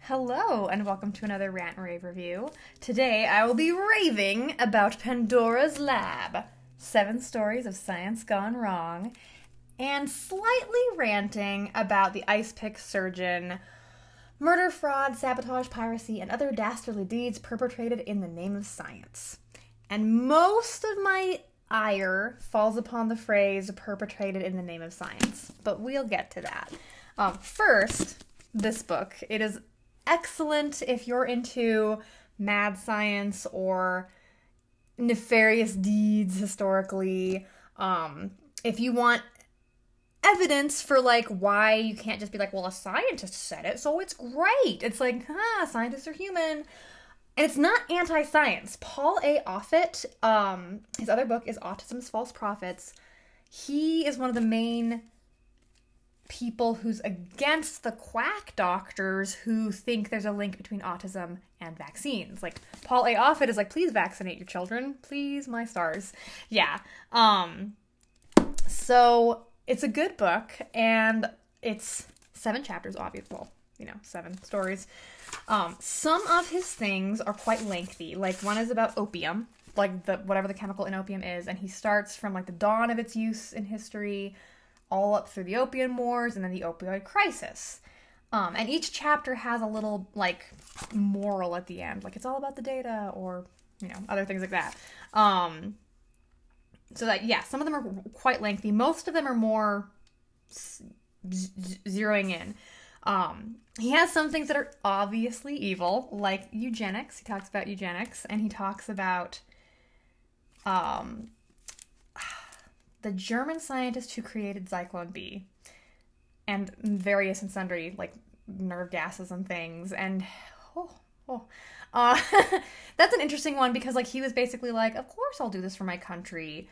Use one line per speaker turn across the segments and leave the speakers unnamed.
Hello, and welcome to another Rant and Rave review. Today I will be raving about Pandora's Lab, 7 stories of science gone wrong, and slightly ranting about the Icepick Surgeon, murder, fraud, sabotage, piracy, and other dastardly deeds perpetrated in the name of science. And most of my ire falls upon the phrase perpetrated in the name of science, but we'll get to that. First, this book. It is excellent if you're into mad science or nefarious deeds historically. If you want evidence for like why you can't just be like, well, a scientist said it, so it's great. It's like, scientists are human. And it's not anti-science. Paul A. Offit, his other book is Autism's False Prophets. He is one of the main people who's against the quack doctors who think there's a link between autism and vaccines. Like, Paul A. Offit is like, please vaccinate your children. Please, my stars. Yeah. So it's a good book, and it's 7 chapters, obviously. Well, 7 stories. Some of his things are quite lengthy. Like, one is about opium, like whatever the chemical in opium is, and he starts from like the dawn of its use in history all up through the opium wars and then the opioid crisis. And each chapter has a little, like, moral at the end. Like, it's all about the data or, other things like that. So that, yeah, some of them are quite lengthy. Most of them are more zeroing in. He has some things that are obviously evil, like eugenics. He talks about eugenics, and he talks about the German scientist who created Zyklon B and various and sundry, like, nerve gases and things. And, that's an interesting one because, like, he was basically like, of course I'll do this for my country,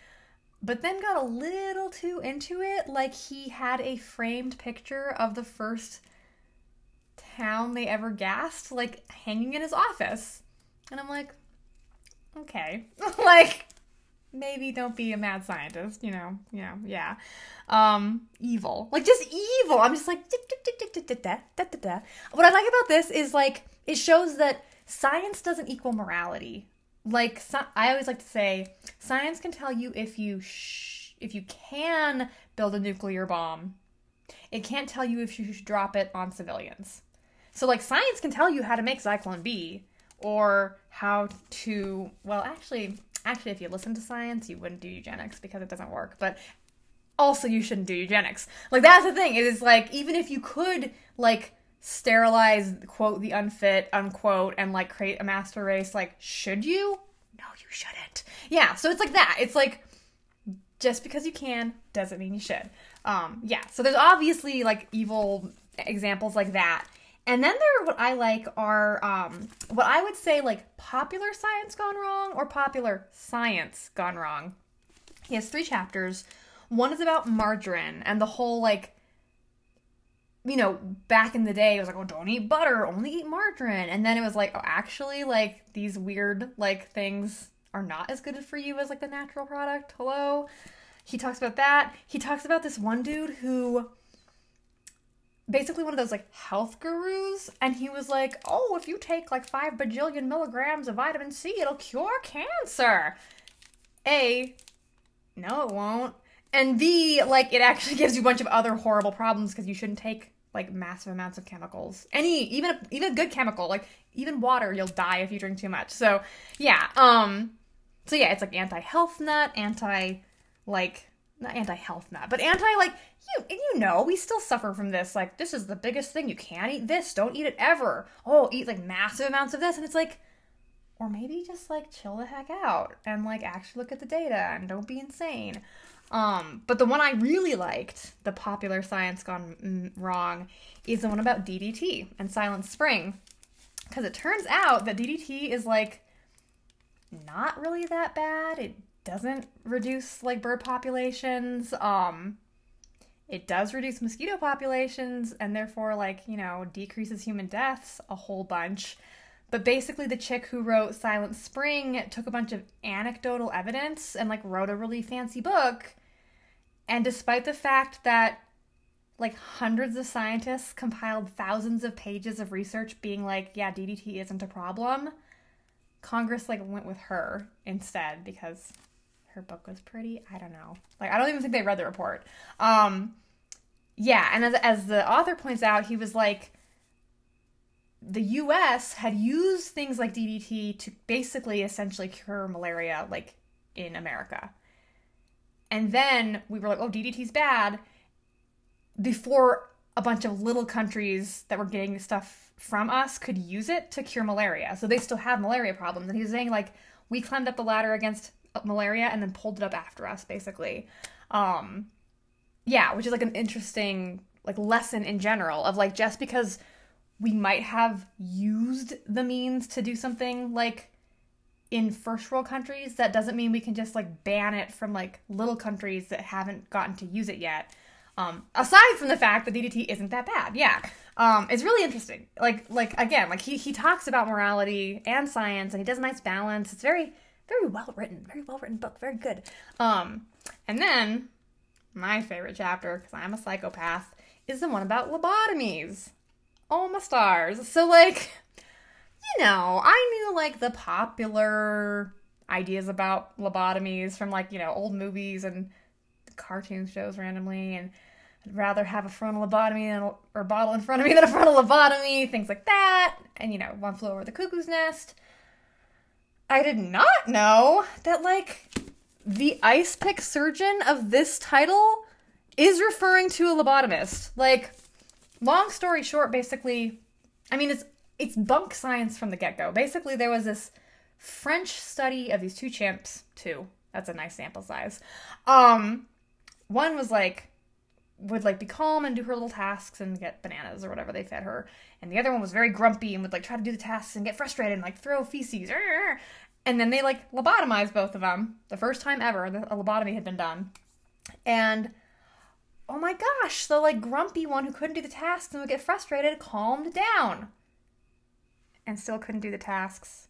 but then got a little too into it. Like, he had a framed picture of the first town they ever gassed, like, hanging in his office. And I'm like, okay. Like, maybe don't be a mad scientist, yeah. Evil. Like, just evil. I'm just like, What I like about this is, like, it shows that science doesn't equal morality. Like, I always like to say, science can tell you if you can build a nuclear bomb. It can't tell you if you should drop it on civilians. So, like, science can tell you how to make Zyklon B, or how to, well, actually, if you listen to science, you wouldn't do eugenics because it doesn't work. But also, you shouldn't do eugenics. Like, that's the thing. It is like, even if you could, like, sterilize, quote, the unfit, unquote, and, like, create a master race, like, should you? No, you shouldn't. Yeah, so it's like that. It's like, just because you can doesn't mean you should. Yeah, so there's obviously, like, evil examples like that. And then what I like are, what I would say, like, popular science gone wrong or popular science gone wrong. He has 3 chapters. One is about margarine and the whole, like, back in the day, it was like, oh, don't eat butter, only eat margarine. And then it was like, oh, actually, like, these weird, like, things are not as good for you as, like, the natural product. Hello? He talks about that. He talks about this one dude who, basically one of those, like, health gurus, and he was like, oh, if you take, like, 5 bajillion milligrams of vitamin C, it'll cure cancer. A, no, it won't. And B, like, it actually gives you a bunch of other horrible problems because you shouldn't take, like, massive amounts of chemicals. Even a good chemical, like, even water, you'll die if you drink too much. So, yeah. It's, like, anti-health nut, not anti-health nut, but like, we still suffer from this. Like, this is the biggest thing. You can't eat this. Don't eat it ever. Oh, eat, like, massive amounts of this. And it's like, or maybe just, like, chill the heck out and, like, actually look at the data and don't be insane. But the one I really liked, the popular science gone wrong, is the one about DDT and Silent Spring. Because it turns out that DDT is, like, not really that bad. It doesn't reduce, like, bird populations. It does reduce mosquito populations and therefore, like, decreases human deaths a whole bunch. But basically the chick who wrote Silent Spring took a bunch of anecdotal evidence and, like, wrote a really fancy book. And despite the fact that like hundreds of scientists compiled thousands of pages of research being like, yeah, DDT isn't a problem, Congress like went with her instead because her book was pretty, I don't know. Like, I don't even think they read the report. Yeah, and as the author points out, he was like, the U.S. had used things like DDT to basically essentially cure malaria, like, in America. And then we were like, oh, DDT's bad, before a bunch of little countries that were getting stuff from us could use it to cure malaria. So they still have malaria problems. And he was saying, like, we climbed up the ladder against malaria and then pulled it up after us, basically. Yeah, which is, like, an interesting, like, lesson in general of, like, just because we might have used the means to do something, like, in first world countries, that doesn't mean we can just, like, ban it from, like, little countries that haven't gotten to use it yet. Aside from the fact that DDT isn't that bad. Yeah. It's really interesting. Like, again, like, he talks about morality and science, and he does a nice balance. It's very, very well written book. Very good. And then, my favorite chapter, because I'm a psychopath, is the one about lobotomies. Oh, my stars. So, like, you know, I knew, like, the popular ideas about lobotomies from, like, you know, old movies and cartoon shows randomly, and I'd rather have a frontal lobotomy or bottle in front of me than a frontal lobotomy, things like that, and, you know, One Flew Over the Cuckoo's Nest. I did not know that, like, the Icepick Surgeon of this title is referring to a lobotomist. Like, long story short, basically, I mean, it's bunk science from the get-go. Basically, there was this French study of these two chimps. That's a nice sample size. One was, like, would, like, be calm and do her little tasks and get bananas or whatever they fed her. And the other one was very grumpy and would, like, try to do the tasks and get frustrated and, like, throw feces. And then they, like, lobotomized both of them. The first time ever a lobotomy had been done. And, oh my gosh, the, like, grumpy one who couldn't do the tasks and would get frustrated calmed down. And still couldn't do the tasks.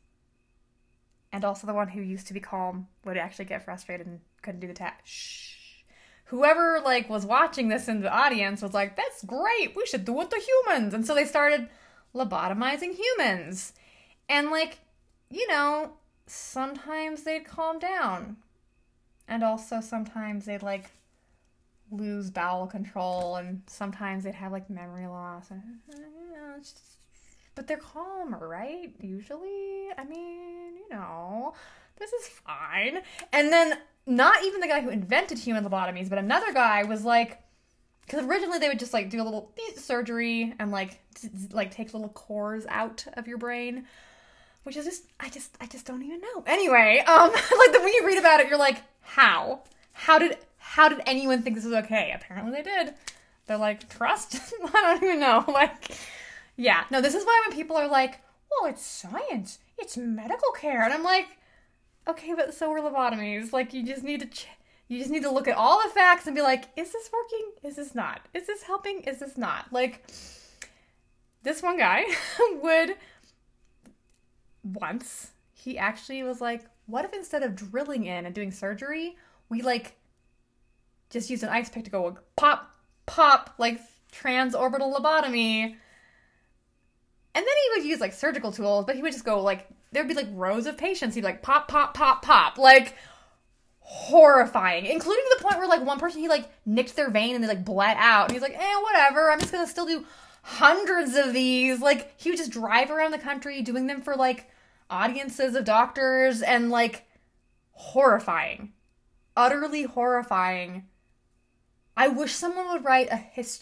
And also the one who used to be calm would actually get frustrated and couldn't do the task. Shh. Whoever, like, was watching this in the audience was like, that's great, we should do it to humans. And so they started lobotomizing humans. And, like, you know, sometimes they'd calm down. And also sometimes they'd, like, lose bowel control. And sometimes they'd have, like, memory loss. And, but they're calmer, right? Usually. I mean, you know, this is fine. And then not even the guy who invented human lobotomies, but another guy was like, because originally they would just, like, do a little surgery and, like, take little cores out of your brain, which is just, I just don't even know. Anyway, like, when you read about it, you're like, how did anyone think this was okay? Apparently they did. They're like, trust? I don't even know. Like, yeah. No, this is why when people are like, well, it's science, it's medical care, and I'm like, okay, but so are lobotomies. Like, you just need to look at all the facts and be like, is this working? Is this not? Is this helping? Is this not? Like, this one guy once, he actually was like, what if instead of drilling in and doing surgery, we, like, just use an ice pick to go, like, pop, pop, like, transorbital lobotomy. And then he would use, like, surgical tools, but he would just go, like, there'd be, like, rows of patients. He'd be like, pop, pop, pop, pop. Like, horrifying. Including to the point where, like, one person, he, like, nicked their vein and they, like, bled out. And he's like, whatever. I'm just gonna still do hundreds of these. Like, he would just drive around the country doing them for, like, audiences of doctors. And, like, horrifying. Utterly horrifying. I wish someone would write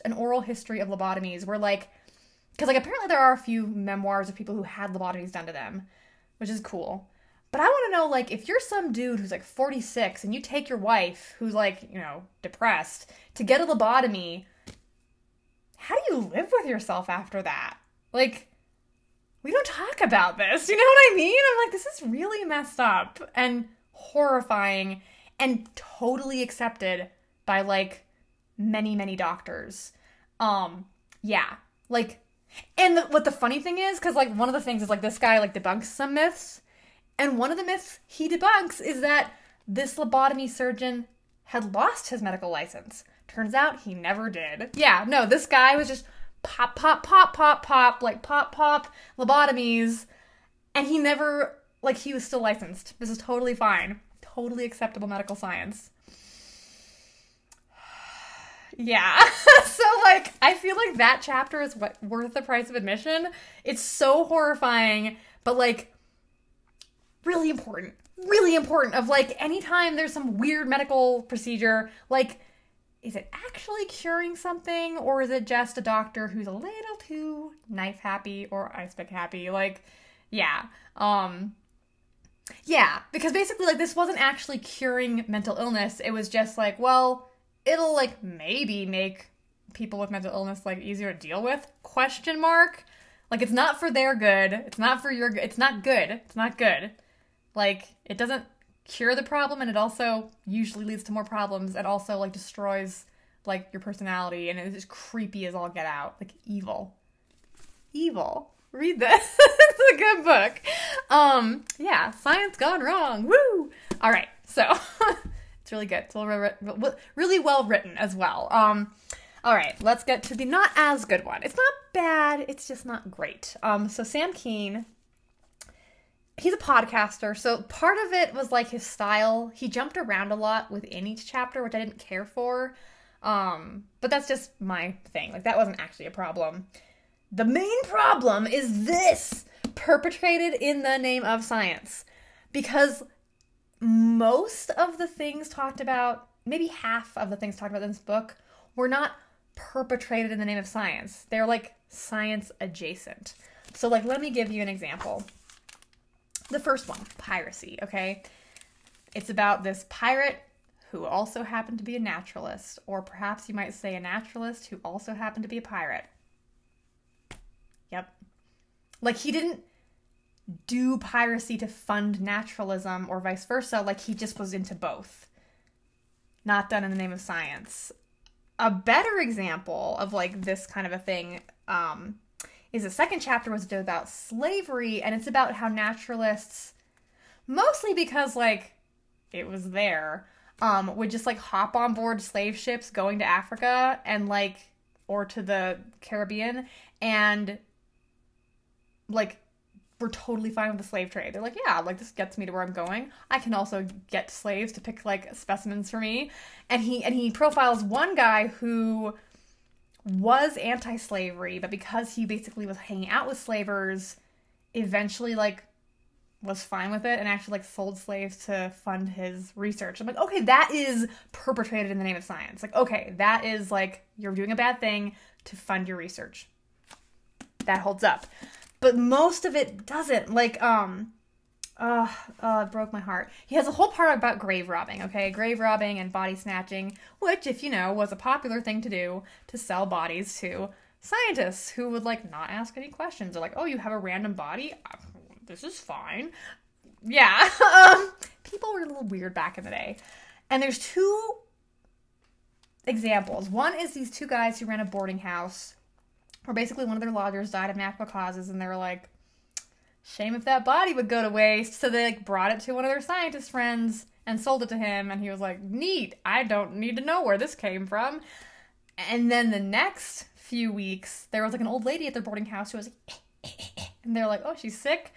an oral history of lobotomies where, like, because, like, apparently there are a few memoirs of people who had lobotomies done to them, which is cool. But I want to know, like, if you're some dude who's, like, 46 and you take your wife, who's, like, you know, depressed, to get a lobotomy, how do you live with yourself after that? Like, we don't talk about this, you know what I mean? I'm like, this is really messed up and horrifying and totally accepted by, like, many, many doctors. Yeah, like, and what the funny thing is, because, like, one of the things is, like, this guy, like, debunks some myths, and one of the myths he debunks is that this lobotomy surgeon had lost his medical license Turns out he never did. Yeah, no, this guy was just pop, pop, pop, pop, pop, like pop, pop, lobotomies. And he never, like, he was still licensed. This is totally fine. Totally acceptable medical science. Yeah. So, like, I feel like that chapter is worth the price of admission. It's so horrifying, but, like, really important. Really important of, like, anytime there's some weird medical procedure, like, is it actually curing something, or is it just a doctor who's a little too knife happy or icepick happy? Like, yeah. Yeah, because basically, like, this wasn't actually curing mental illness. It was just like, well, it'll, like, maybe make people with mental illness, like, easier to deal with? Question mark? Like, it's not for their good. It's not for your good. It's not good. It's not good. Like, it doesn't cure the problem, and it also usually leads to more problems, and also, like, destroys, like, your personality, and it's just creepy as all get out. Like, evil. Evil. Read this. It's a good book. Yeah, science gone wrong. Woo! All right, so it's really good. It's really well written as well. All right, let's get to the not as good one. It's not bad. It's just not great. So Sam Kean, he's a podcaster. So part of it was like his style. He jumped around a lot within each chapter, which I didn't care for. But that's just my thing. Like, that wasn't actually a problem. The main problem is this: perpetrated in the name of science. Because most of the things talked about, maybe half of the things talked about in this book, were not perpetrated in the name of science. They're, like, science adjacent. So, like, let me give you an example. The first one, Piracy, okay? It's about this pirate who also happened to be a naturalist, or perhaps you might say a naturalist who also happened to be a pirate. Yep. Like, he didn't do piracy to fund naturalism or vice versa. Like, he just was into both. Not done in the name of science. A better example of, like, this kind of a thing is the second chapter was about slavery, and it's about how naturalists, mostly because, like, it was there, would just, like, hop on board slave ships going to Africa and, like, or to the Caribbean, and, like, we're totally fine with the slave trade. They're like, yeah, like, this gets me to where I'm going. I can also get slaves to pick, like, specimens for me. And he profiles one guy who was anti-slavery, but because he basically was hanging out with slavers, eventually, like, was fine with it and actually, like, sold slaves to fund his research. I'm like, okay, that is perpetrated in the name of science. Like, okay, that is, like, you're doing a bad thing to fund your research. That holds up. But most of it doesn't. Like, it broke my heart. He has a whole part about grave robbing, okay? Grave robbing and body snatching, which, if you know, was a popular thing to do to sell bodies to scientists who would, like, not ask any questions. They're like, oh, you have a random body? This is fine. Yeah. People were a little weird back in the day. And there's two examples. One is these two guys who ran a boarding house where basically one of their lodgers died of natural causes, and they were like, shame if that body would go to waste. So they, like, brought it to one of their scientist friends and sold it to him, and he was like, neat, I don't need to know where this came from. And then the next few weeks, there was, like, an old lady at their boarding house who was like, and they're like, oh, she's sick,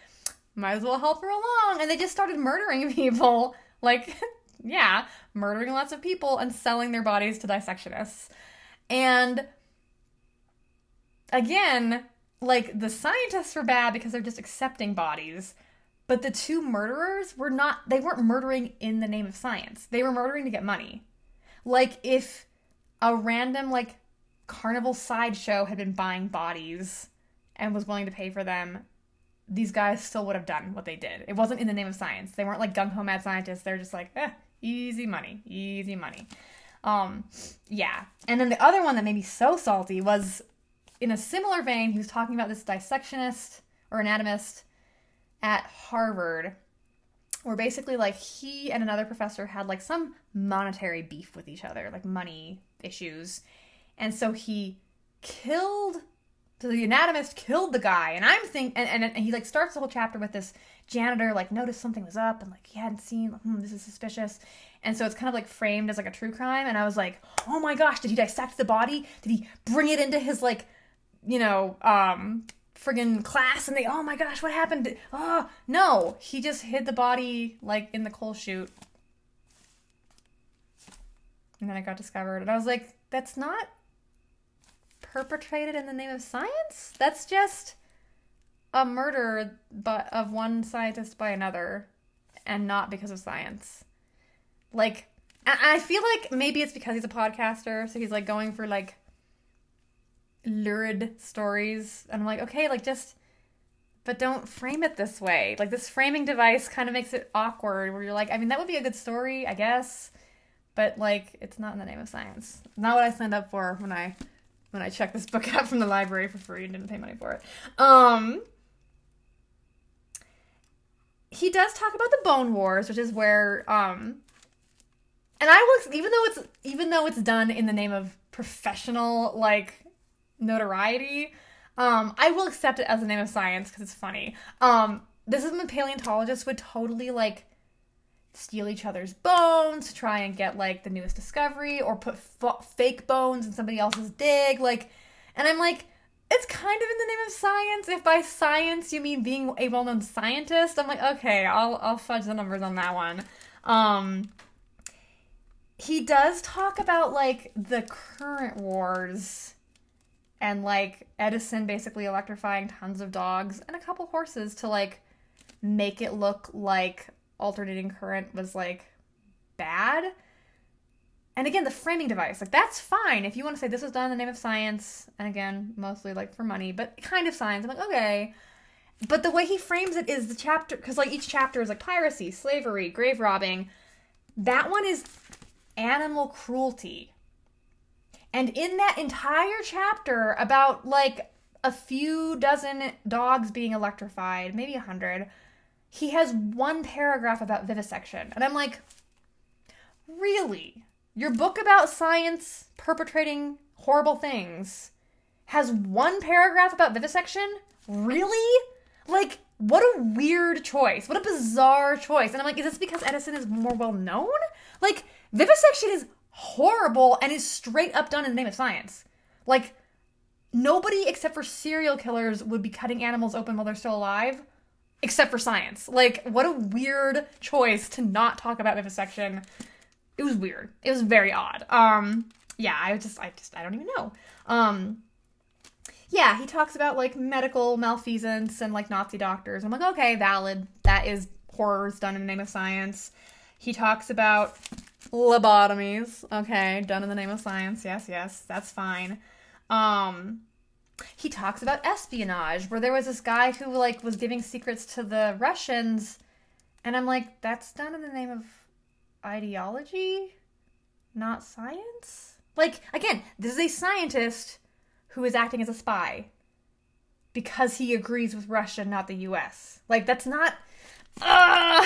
might as well help her along. And they just started murdering people, like, yeah, murdering lots of people and selling their bodies to dissectionists. And again, like, the scientists were bad because they're just accepting bodies, but the two murderers they weren't murdering in the name of science. They were murdering to get money. Like, if a random, like, carnival sideshow had been buying bodies and was willing to pay for them, these guys still would have done what they did. It wasn't in the name of science. They weren't, like, gung-ho mad scientists. They're just like, easy money, easy money. Yeah. And then the other one that made me so salty was, in a similar vein, he was talking about this dissectionist or anatomist at Harvard, where basically, like, he and another professor had, like, some monetary beef with each other, like, money issues. And so the anatomist killed the guy, and I'm thinking, and he, like, starts the whole chapter with this janitor, like, noticed something was up, and, like, he hadn't seen, this is suspicious. And so it's kind of like framed as like a true crime. And I was like, oh my gosh, did he dissect the body? Did he bring it into his like, you know, friggin' class? And they, oh my gosh, what happened? Oh, no, he just hid the body like in the coal chute. And then it got discovered. And I was like, that's not perpetrated in the name of science? That's just a murder but of one scientist by another, and not because of science. Like, I feel like maybe it's because he's a podcaster, so he's like going for like lurid stories, and I'm like, okay, like just, but don't frame it this way. Like this framing device kind of makes it awkward, where you're like, I mean, that would be a good story, I guess, but like it's not in the name of science. Not what I signed up for when I checked this book out from the library for free and didn't pay money for it. He does talk about the Bone Wars, which is where, and I will, even though it's done in the name of professional, like, notoriety, I will accept it as the name of science, because it's funny. This is when paleontologists would totally, like, steal each other's bones to try and get, like, the newest discovery, or put fake bones in somebody else's dig, like, and I'm like, it's kind of in the name of science. If by science you mean being a well-known scientist, I'm like, okay, I'll fudge the numbers on that one. He does talk about, like, the current wars, and, like, Edison basically electrifying tons of dogs and a couple horses to, like, make it look like alternating current was, like, bad. And again, the framing device, like, that's fine if you want to say this was done in the name of science, and again, mostly, like, for money, but kind of science. I'm like, okay. But the way he frames it is the chapter, because, like, each chapter is, like, piracy, slavery, grave robbing. That one is animal cruelty. And in that entire chapter, about, like, a few dozen dogs being electrified, maybe 100, he has one paragraph about vivisection. And I'm like, really? Your book about science perpetrating horrible things has one paragraph about vivisection? Really? Like, what a weird choice. What a bizarre choice. And I'm like, is this because Edison is more well known? Like, vivisection is horrible and is straight up done in the name of science. Like, nobody except for serial killers would be cutting animals open while they're still alive, except for science. Like, what a weird choice to not talk about vivisection. It was weird. It was very odd. Yeah, I don't even know. Yeah, he talks about, like, medical malfeasance and, like, Nazi doctors. I'm like, okay, valid. That is horrors done in the name of science. He talks about lobotomies. Okay, done in the name of science. Yes, that's fine. He talks about espionage, where there was this guy who, like, was giving secrets to the Russians, and I'm like, that's done in the name of ideology, not science? Like, again, this is a scientist who is acting as a spy because he agrees with Russia, not the US. Like, that's not... I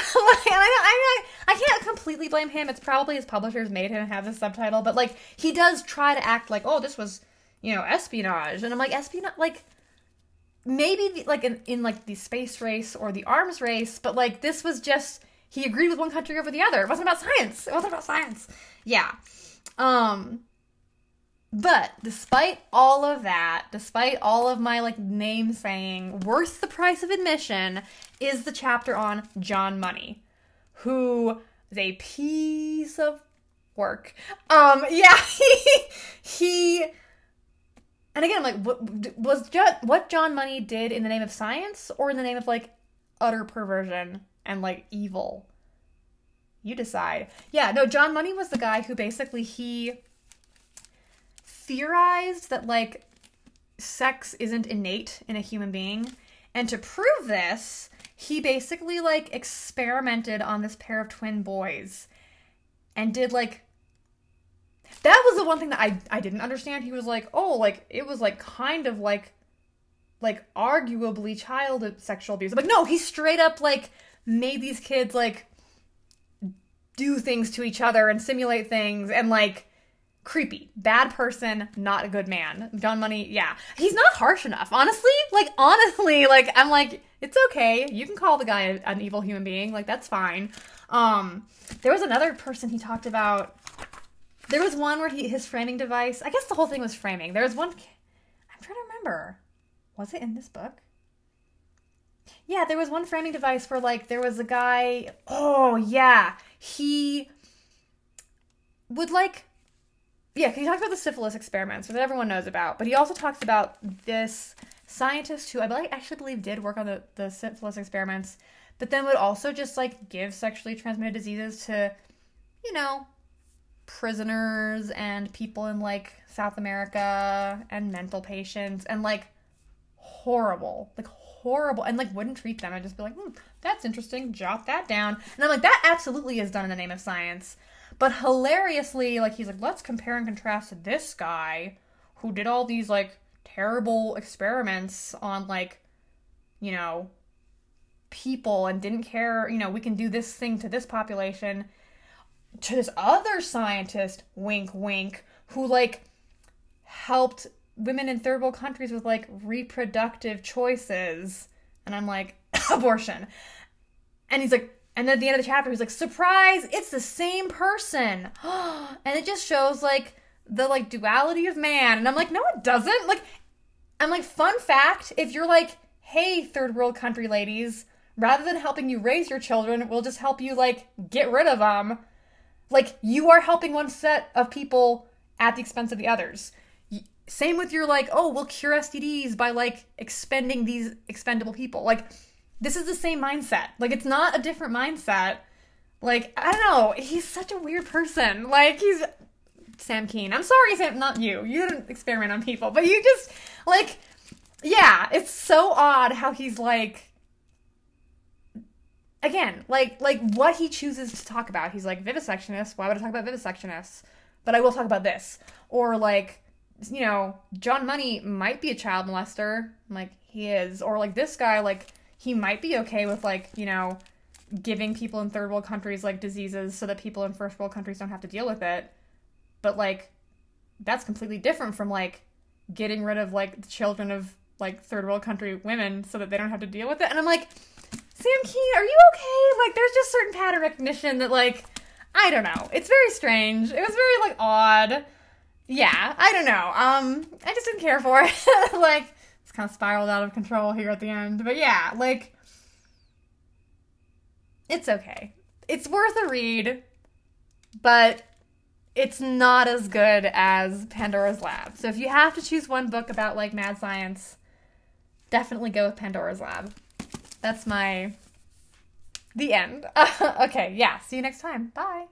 can't completely blame him. It's probably his publishers made him have this subtitle, but, like, he does try to act like, oh, this was, you know, espionage. And I'm like, espionage, like, maybe, like, in like, the space race or the arms race, but, like, this was just... He agreed with one country over the other. It wasn't about science. Yeah. But despite all of that, despite all of my, like, name saying, worth the price of admission is the chapter on John Money, who is a piece of work. Yeah, he and again, I'm like, what John Money did in the name of science or in the name of, like, utter perversion and, like, evil? You decide. Yeah, no, John Money was the guy who basically, he theorized that, like, sex isn't innate in a human being. And to prove this, he basically, like, experimented on this pair of twin boys. And did, like... That was the one thing that I didn't understand. He was like, oh, like, it was, like, kind of, like, arguably child sexual abuse. I'm like, no, he straight up, like, made these kids, like, do things to each other and simulate things and, like, creepy. Bad person, not a good man. John Money, yeah. He's not harsh enough, honestly. Like, I'm like, It's okay. You can call the guy an evil human being. Like, that's fine. There was another person he talked about. There was one where his framing device, I guess the whole thing was framing. There was one, I'm trying to remember. Was it in this book? Yeah, there was one framing device where, like, there was a guy, oh, yeah, he would, like, yeah, he talks about the syphilis experiments, which everyone knows about, but he also talks about this scientist who I actually believe did work on the syphilis experiments, but then would also just, like, give sexually transmitted diseases to, you know, prisoners and people in, like, South America and mental patients, and, like, horrible, and, like, wouldn't treat them. I'd just be like, that's interesting, jot that down. And I'm like, that absolutely is done in the name of science. But hilariously, like, he's like, let's compare and contrast to this guy who did all these, like, terrible experiments on, like, you know, people and didn't care, you know, we can do this thing to this population, to this other scientist, wink, wink, who, like, helped women in third world countries with, like, reproductive choices. And I'm like, abortion. And he's like, and then at the end of the chapter, he's like, surprise, it's the same person. And it just shows, like, the, like, duality of man. And I'm like, no, it doesn't. Like, I'm like, fun fact, if you're like, hey, third world country ladies, rather than helping you raise your children, we'll just help you, like, get rid of them. Like, you are helping one set of people at the expense of the others. Same with your, like, oh, we'll cure STDs by, like, expending these expendable people. Like, this is the same mindset. Like, it's not a different mindset. Like, I don't know. He's such a weird person. Like, he's Sam Kean. I'm sorry, Sam, not you. You didn't experiment on people. But you just, like, yeah, it's so odd how he's, like, again, like what he chooses to talk about. He's like, vivisectionists. Why would I talk about vivisectionists? But I will talk about this. Or, like, you know, John Money might be a child molester. I'm like, he is. Or, like, this guy, like, he might be okay with, like, you know, giving people in third world countries, like, diseases so that people in first world countries don't have to deal with it. But, like, that's completely different from, like, getting rid of, like, the children of, like, third world country women so that they don't have to deal with it. And I'm like, Sam Kean, are you okay? Like, there's just certain pattern recognition that, like, I don't know. It's very strange. It was very, like, odd. Yeah, I don't know. I just didn't care for it. Like, it's kind of spiraled out of control here at the end. But yeah, like, it's okay. It's worth a read, but it's not as good as Pandora's Lab. So if you have to choose one book about, like, mad science, definitely go with Pandora's Lab. That's the end. Okay, yeah, see you next time. Bye.